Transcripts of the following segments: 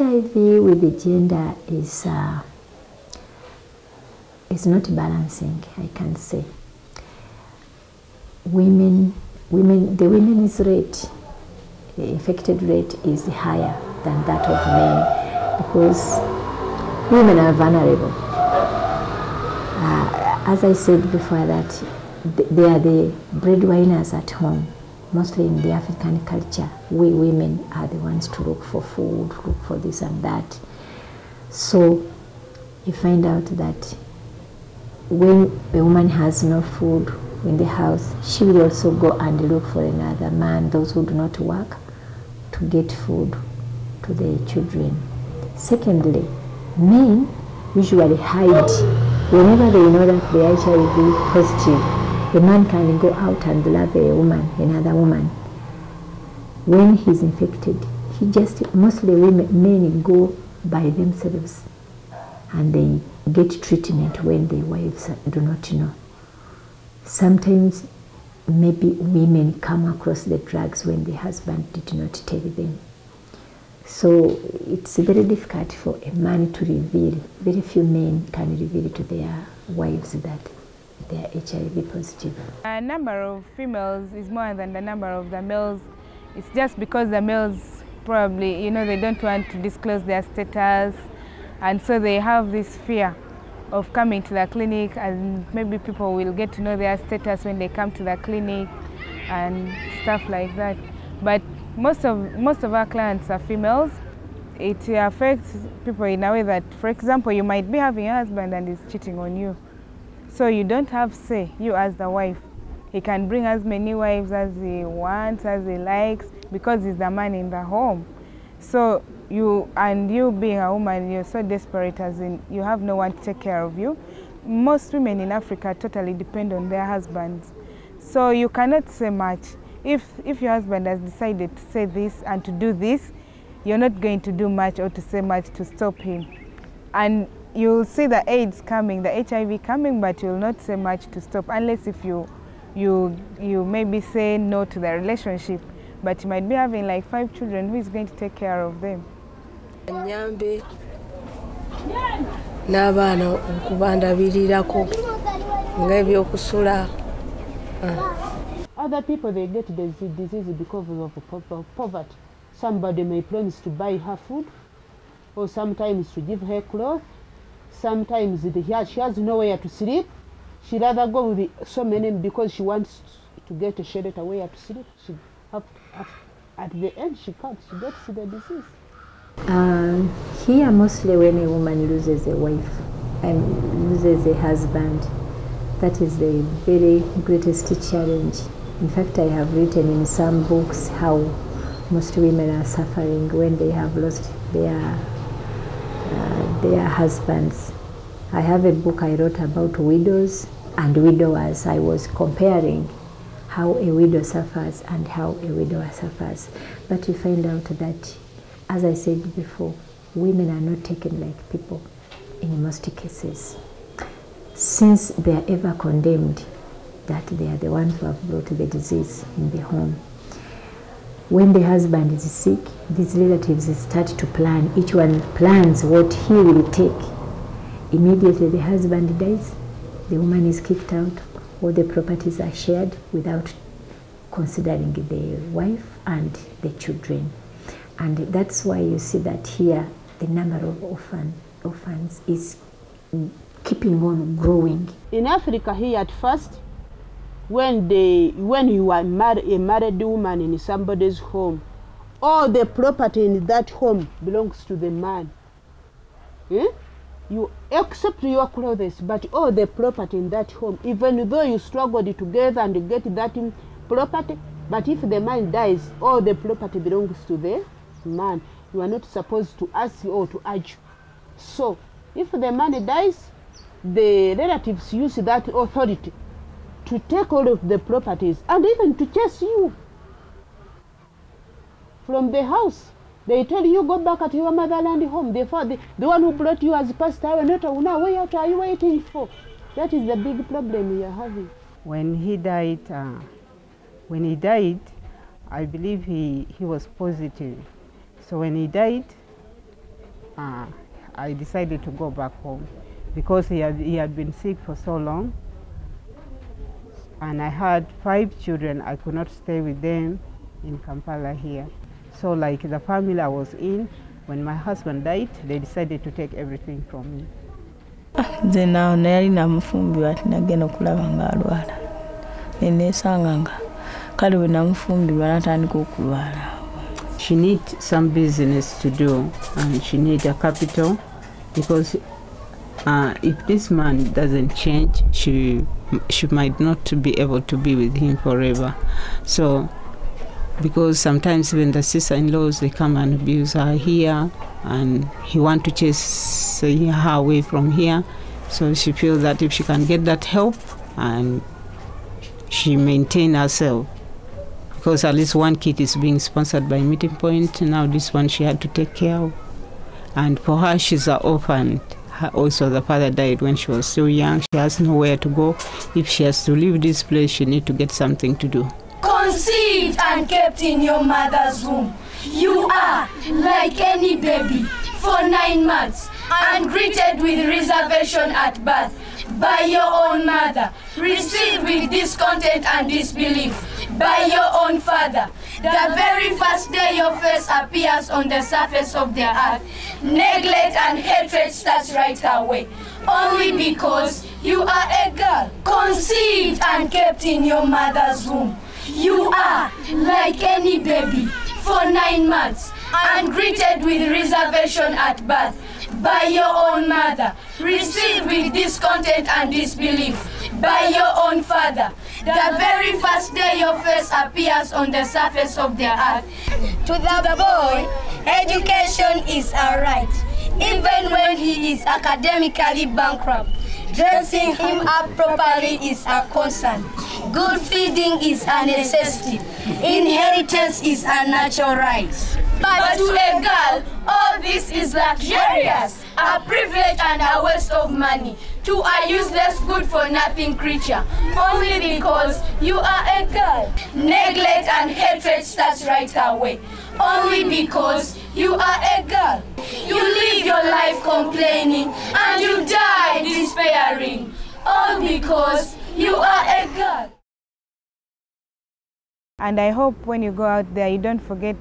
HIV with the gender is not balancing, I can say. The women's rate, the infected rate is higher than that of men because women are vulnerable. As I said before, that they are the breadwinners at home. Mostly in the African culture, we women are the ones to look for food, look for this and that. So you find out that when a woman has no food in the house, she will also go and look for another man, those who do not work, to get food to their children. Secondly, men usually hide whenever they know that they are HIV positive. A man can go out and love a woman, another woman. When he's infected, mostly men go by themselves and they get treatment when their wives do not know. Sometimes maybe women come across the drugs when the husband did not tell them. So it's very difficult for a man to reveal. Very few men can reveal to their wives that they are HIV positive. The number of females is more than the number of the males. It's just because the males probably, they don't want to disclose their status, and so they have this fear of coming to the clinic, and maybe people will get to know their status when they come to the clinic and stuff like that. But most of our clients are females. It affects people in a way that, for example, you might be having a husband and he's cheating on you. So you don't have say, you as the wife. He can bring as many wives as he wants, as he likes, because he's the man in the home. So you being a woman, you're so desperate, as in you have no one to take care of you. Most women in Africa totally depend on their husbands. So you cannot say much. If your husband has decided to say this and to do this, you're not going to do much or to say much to stop him. And you'll see the AIDS coming, the HIV coming, but you'll not say much to stop, unless if you maybe say no to the relationship. But you might be having like 5 children, who is going to take care of them? Other people, they get the disease because of poverty. Somebody may promise to buy her food, or sometimes to give her clothes. Sometimes she has nowhere to sleep. She'd rather go with so many because she wants to get a shelter where to sleep. At the end, she gets the disease. Here, mostly when a woman loses a wife and loses a husband, that is the very greatest challenge. In fact, I have written in some books how most women are suffering when they have lost their husbands. I have a book I wrote about widows and widowers. I was comparing how a widow suffers and how a widower suffers. But we find out that, as I said before, women are not taken like people in most cases. Since they are ever condemned that they are the ones who have brought the disease in the home. When the husband is sick, these relatives start to plan. Each one plans what he will take. Immediately the husband dies, the woman is kicked out, all the properties are shared without considering the wife and the children. And that's why you see that here the number of orphans is keeping on growing. In Africa here at first, when you are a married woman in somebody's home, all the property in that home belongs to the man. You accept your clothes, but all the property in that home, even though you struggled together and get that property, but if the man dies, all the property belongs to the man. You are not supposed to ask or to urge. So, if the man dies, the relatives use that authority to take all of the properties and even to chase you from the house. They tell you, go back at your motherland home. The one who brought you has passed away. Not now. What are you waiting for? That is the big problem we are having. When he died, I believe he was positive. So when he died, I decided to go back home because he had been sick for so long. And I had 5 children. I could not stay with them in Kampala here. So like the family I was in, when my husband died, they decided to take everything from me. Then now nali namufumbirwa ati nagenda okulaba nga alwala. Nenesanga kale we namufumbirwa natandika okulwala. She needs some business to do and she needs a capital because if this man doesn't change, she might not be able to be with him forever. So, because sometimes even the sister-in-laws, they come and abuse her here, and he wants to chase her away from here. So she feels that if she can get that help, and she maintain herself, because at least one kid is being sponsored by Meeting Point. Now this one she had to take care of, and for her, she's an orphan. Also, the father died when she was still young. She has nowhere to go. If she has to leave this place, she needs to get something to do. Conceived and kept in your mother's womb, you are like any baby for 9 months and greeted with reservation at birth by your own mother, received with discontent and disbelief by your own father. The very first day your face appears on the surface of the earth, neglect and hatred starts right away, only because you are a girl, conceived and kept in your mother's womb. You are like any baby for 9 months and greeted with reservation at birth by your own mother, received with discontent and disbelief by your own father. The very first day your face appears on the surface of the earth. To the boy, education is a right, even when he is academically bankrupt. Dressing him up properly is a concern. Good feeding is a necessity. Inheritance is a natural right. But to a girl, all this is luxurious, a privilege and a waste of money to a useless good-for-nothing creature, only because you are a girl. Neglect and hatred starts right away, only because you are a girl. You live your life complaining and you die despairing, all because you are a girl. And I hope when you go out there, you don't forget,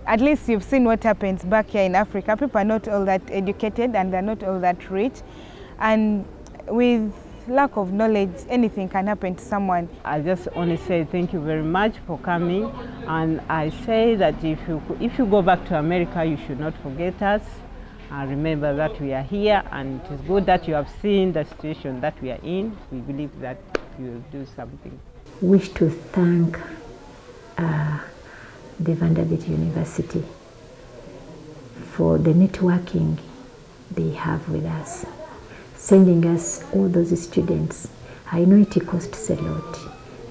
at least you've seen what happens back here in Africa. People are not all that educated and they're not all that rich. And with lack of knowledge, anything can happen to someone. I just only say thank you very much for coming. And I say that if you go back to America, you should not forget us. And remember that we are here, and it is good that you have seen the situation that we are in. We believe that you will do something. Wish to thank the Vanderbilt University for the networking they have with us, sending us all those students. I know it costs a lot,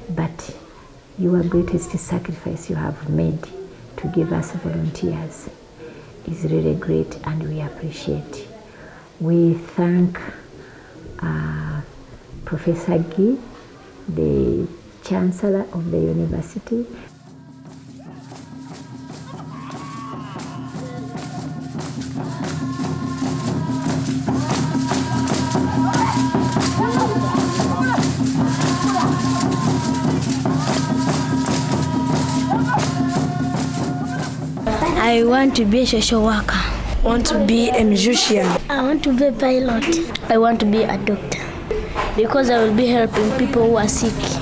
but your greatest sacrifice you have made to give us volunteers is really great, and we appreciate. We thank Professor Guy, the Chancellor of the university. I want to be a social worker. I want to be a musician. I want to be a pilot. I want to be a doctor because I will be helping people who are sick.